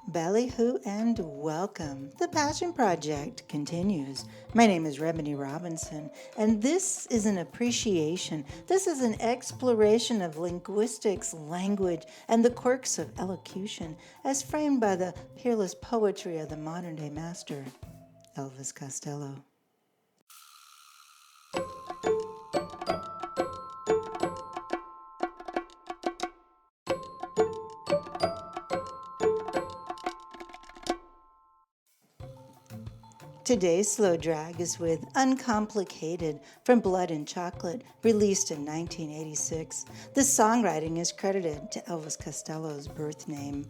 Ballyhoo and welcome. The Passion Project continues. My name is Remedy Robinson, and this is an appreciation. This is an exploration of linguistics, language, and the quirks of elocution as framed by the peerless poetry of the modern day master, Elvis Costello. Today's slow drag is with Uncomplicated from Blood and Chocolate, released in 1986. The songwriting is credited to Elvis Costello's birth name.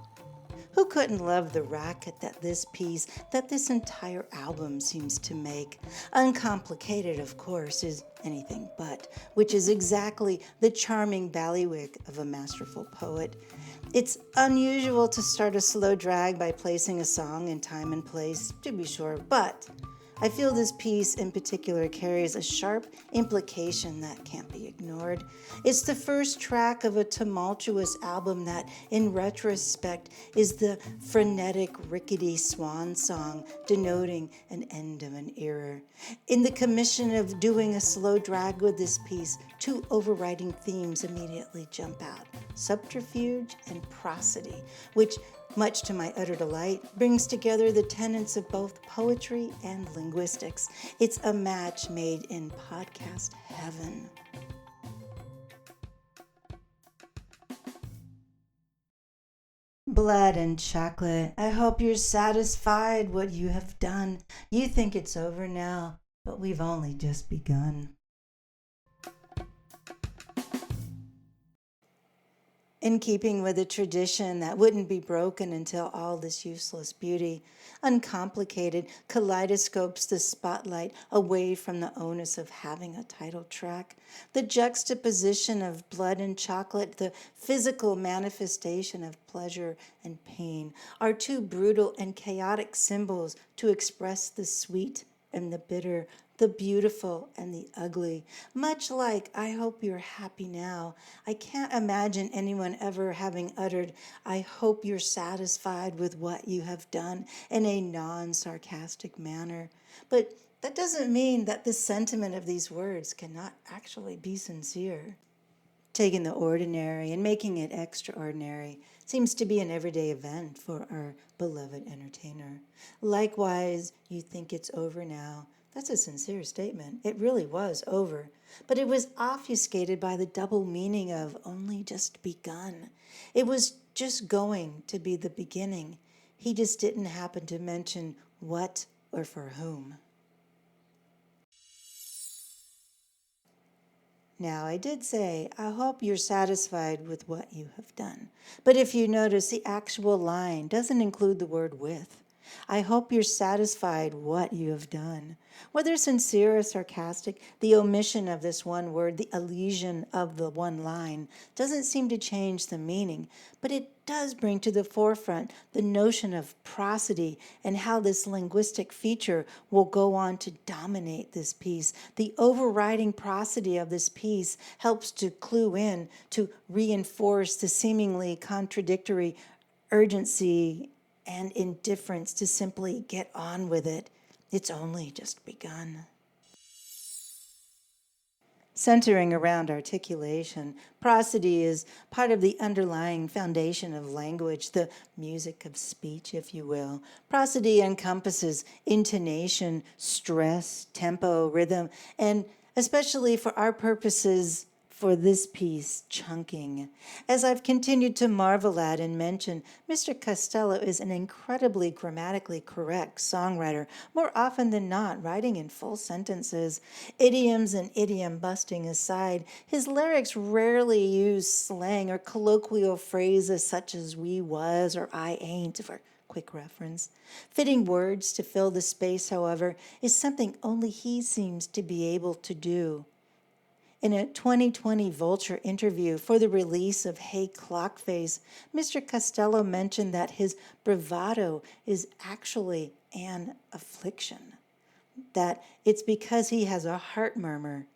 Who couldn't love the racket that this piece, that this entire album seems to make? Uncomplicated, of course, is anything but, which is exactly the charming ballywick of a masterful poet. It's unusual to start a slow drag by placing a song in time and place, to be sure, but I feel this piece in particular carries a sharp implication that can't be ignored. It's the first track of a tumultuous album that, in retrospect, is the frenetic, rickety swan song denoting an end of an era. In the commission of doing a slow drag with this piece, two overriding themes immediately jump out: subterfuge and prosody, which, much to my utter delight, brings together the tenets of both poetry and linguistics. It's a match made in podcast heaven. Blood and chocolate, I hope you're satisfied what you have done. You think it's over now, but we've only just begun. In keeping with a tradition that wouldn't be broken until all this useless beauty, Uncomplicated kaleidoscopes the spotlight away from the onus of having a title track. The juxtaposition of blood and chocolate, the physical manifestation of pleasure and pain, are two brutal and chaotic symbols to express the sweet and the bitter, the beautiful and the ugly. Much like, I hope you're happy now. I can't imagine anyone ever having uttered, I hope you're satisfied with what you have done, in a non-sarcastic manner. But that doesn't mean that the sentiment of these words cannot actually be sincere. Taking the ordinary and making it extraordinary seems to be an everyday event for our beloved entertainer. Likewise, you think it's over now. That's a sincere statement. It really was over. But it was obfuscated by the double meaning of only just begun. It was just going to be the beginning. He just didn't happen to mention what or for whom. Now, I did say, I hope you're satisfied with what you have done. But if you notice, the actual line doesn't include the word with. I hope you're satisfied what you have done. Whether sincere or sarcastic, the omission of this one word, the elision of the one line, doesn't seem to change the meaning, but it does bring to the forefront the notion of prosody and how this linguistic feature will go on to dominate this piece. The overriding prosody of this piece helps to clue in, to reinforce the seemingly contradictory urgency and indifference to simply get on with it. It's only just begun. Centering around articulation, prosody is part of the underlying foundation of language, the music of speech, if you will. Prosody encompasses intonation, stress, tempo, rhythm, and especially for our purposes, for this piece, chunking. As I've continued to marvel at and mention, Mr. Costello is an incredibly grammatically correct songwriter, more often than not writing in full sentences. Idioms and idiom busting aside, his lyrics rarely use slang or colloquial phrases such as we was or I ain't for quick reference. Fitting words to fill the space, however, is something only he seems to be able to do. In a 2020 Vulture interview for the release of Hey Clockface, Mr. Costello mentioned that his bravado is actually an affliction, that it's because he has a heart murmur,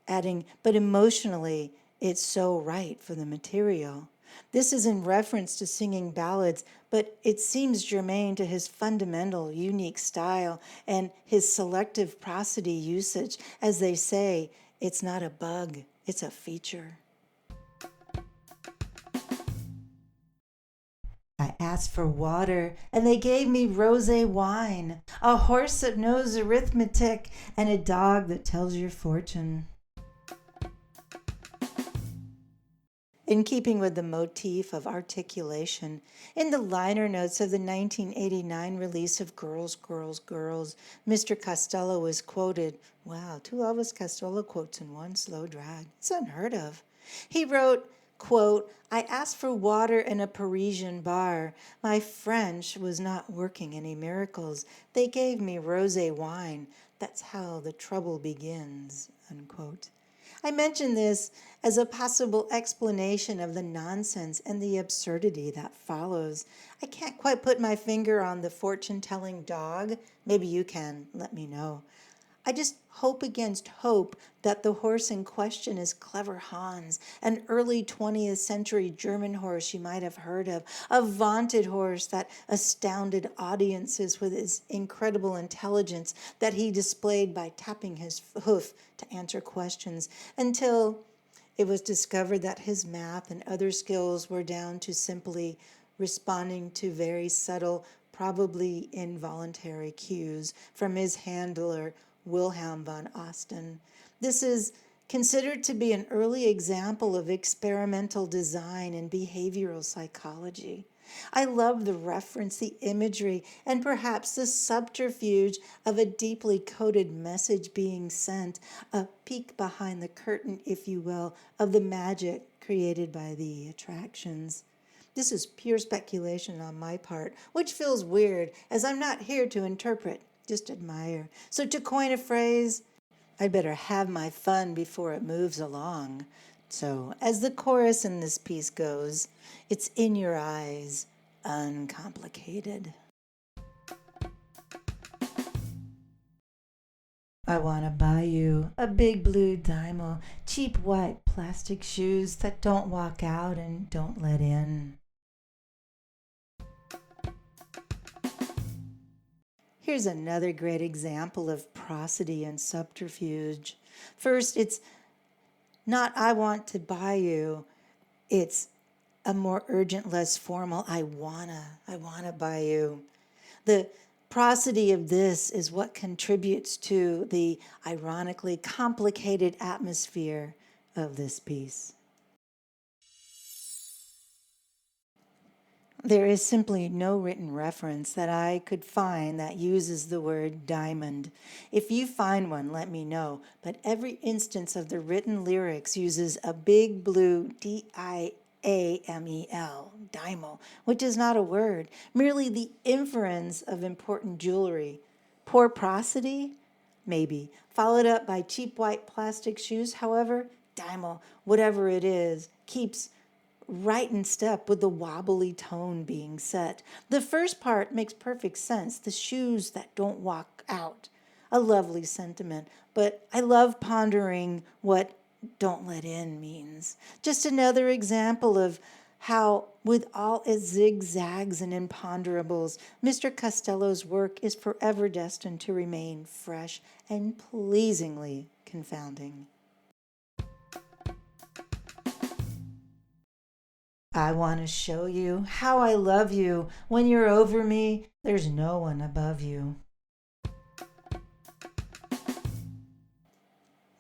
adding, but emotionally, it's so right for the material. This is in reference to singing ballads, but it seems germane to his fundamental, unique style and his selective prosody usage. As they say, it's not a bug, it's a feature. I asked for water, and they gave me rosé wine, a horse that knows arithmetic, and a dog that tells your fortune. In keeping with the motif of articulation, in the liner notes of the 1989 release of Girls, Girls, Girls, Mr. Costello was quoted. Wow, 2 Elvis Costello quotes in one slow drag. It's unheard of. He wrote, quote, I asked for water in a Parisian bar. My French was not working any miracles. They gave me rosé wine. That's how the trouble begins, unquote. I mention this as a possible explanation of the nonsense and the absurdity that follows. I can't quite put my finger on the fortune-telling dog. Maybe you can. Let me know. I just hope against hope that the horse in question is Clever Hans, an early 20th century German horse you might have heard of, a vaunted horse that astounded audiences with his incredible intelligence that he displayed by tapping his hoof to answer questions, until it was discovered that his math and other skills were down to simply responding to very subtle, probably involuntary cues from his handler, Wilhelm von Osten. This is considered to be an early example of experimental design in behavioral psychology. I love the reference, the imagery, and perhaps the subterfuge of a deeply coded message being sent, a peek behind the curtain, if you will, of the magic created by the attractions. This is pure speculation on my part, which feels weird, as I'm not here to interpret, just admire. So to coin a phrase, I'd better have my fun before it moves along. So, as the chorus in this piece goes, it's in your eyes, uncomplicated. I want to buy you a big blue Dymo, cheap white plastic shoes that don't walk out and don't let in. Here's another great example of prosody and subterfuge. First, it's not I want to buy you, it's a more urgent, less formal I wanna buy you. The prosody of this is what contributes to the ironically complicated atmosphere of this piece. There is simply no written reference that I could find that uses the word diamond. If you find one, let me know. But every instance of the written lyrics uses a big blue D-I-A-M-E-L, dymo, which is not a word, merely the inference of important jewelry. Poor prosody? Maybe. Followed up by cheap white plastic shoes, however, dymo, whatever it is, keeps right in step with the wobbly tone being set. The first part makes perfect sense, the shoes that don't walk out. A lovely sentiment, but I love pondering what don't let in means. Just another example of how, with all its zigzags and imponderables, Mr. Costello's work is forever destined to remain fresh and pleasingly confounding. I want to show you how I love you. When you're over me, there's no one above you.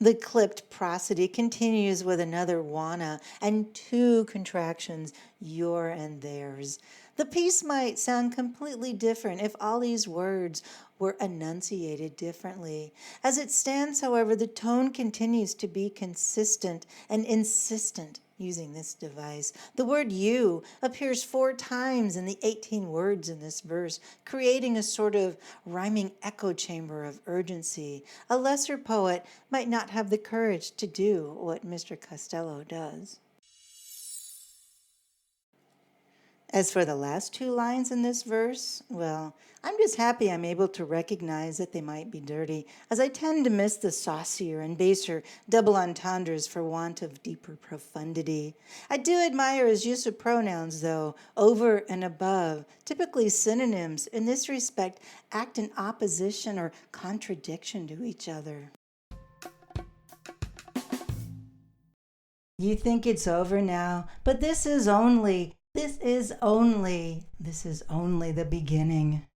The clipped prosody continues with another wanna and 2 contractions, your and theirs. The piece might sound completely different if all these words were enunciated differently. As it stands, however, the tone continues to be consistent and insistent using this device. The word you appears 4 times in the 18 words in this verse, creating a sort of rhyming echo chamber of urgency. A lesser poet might not have the courage to do what Mr. Costello does. As for the last two lines in this verse, well, I'm just happy I'm able to recognize that they might be dirty, as I tend to miss the saucier and baser double entendres for want of deeper profundity. I do admire his use of pronouns, though, over and above. Typically, synonyms in this respect act in opposition or contradiction to each other. You think it's over now, but this is only the beginning.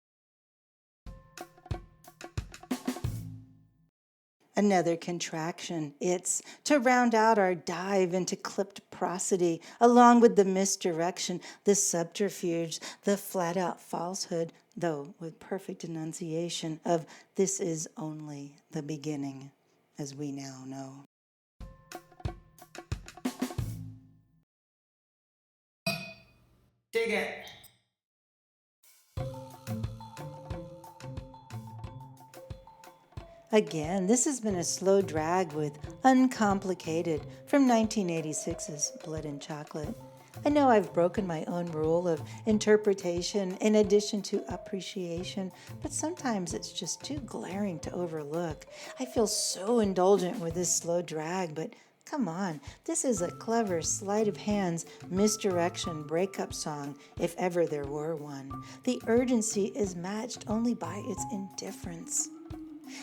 Another contraction. It's to round out our dive into clipped prosody, along with the misdirection, the subterfuge, the flat out falsehood, though with perfect enunciation, of this is only the beginning, as we now know. Dig it. Again, this has been a slow drag with Uncomplicated from 1986's Blood and Chocolate. I know I've broken my own rule of interpretation in addition to appreciation, but sometimes it's just too glaring to overlook. I feel so indulgent with this slow drag, but come on, this is a clever sleight of hands misdirection breakup song, if ever there were one. The urgency is matched only by its indifference.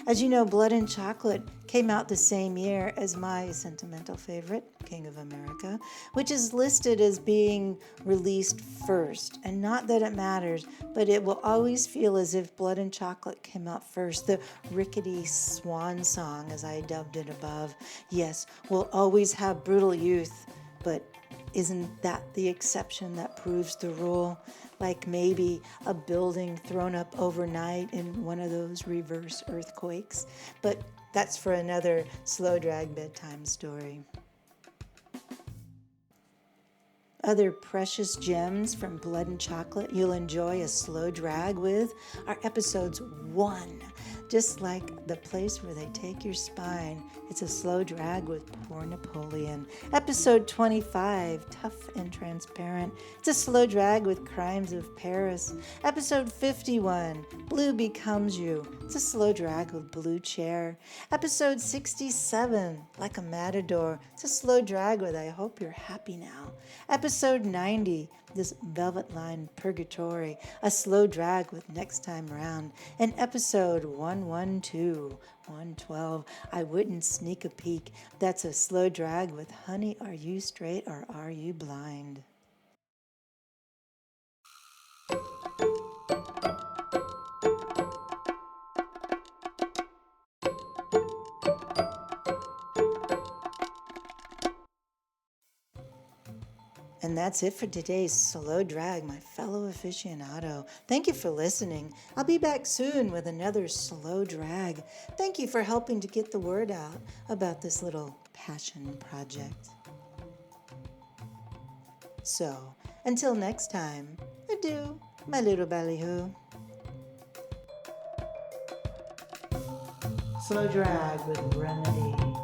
As you know, Blood and Chocolate came out the same year as my sentimental favorite, King of America, which is listed as being released first. And not that it matters, but it will always feel as if Blood and Chocolate came out first, the rickety swan song, as I dubbed it above. Yes, we'll always have brutal youth, but isn't that the exception that proves the rule? Like maybe a building thrown up overnight in one of those reverse earthquakes. But that's for another slow drag bedtime story. Other precious gems from Blood and Chocolate you'll enjoy a slow drag with are episodes 1. Just like the place where they take your spine, it's a slow drag with Poor Napoleon. Episode 25, Tough and Transparent. It's a slow drag with Crimes of Paris. Episode 51, Blue Becomes You. It's a slow drag with Blue Chair. Episode 67, Like a Matador. It's a slow drag with I Hope You're Happy Now. Episode 90, This Velvet Line Purgatory, a slow drag with Next Time Round. And episode 112, I Wouldn't Sneak a Peek. That's a slow drag with Honey, Are You Straight or Are You Blind? And that's it for today's slow drag, my fellow aficionado. Thank you for listening. I'll be back soon with another slow drag. Thank you for helping to get the word out about this little passion project. So, until next time, adieu, my little ballyhoo. Slow drag with Remedy.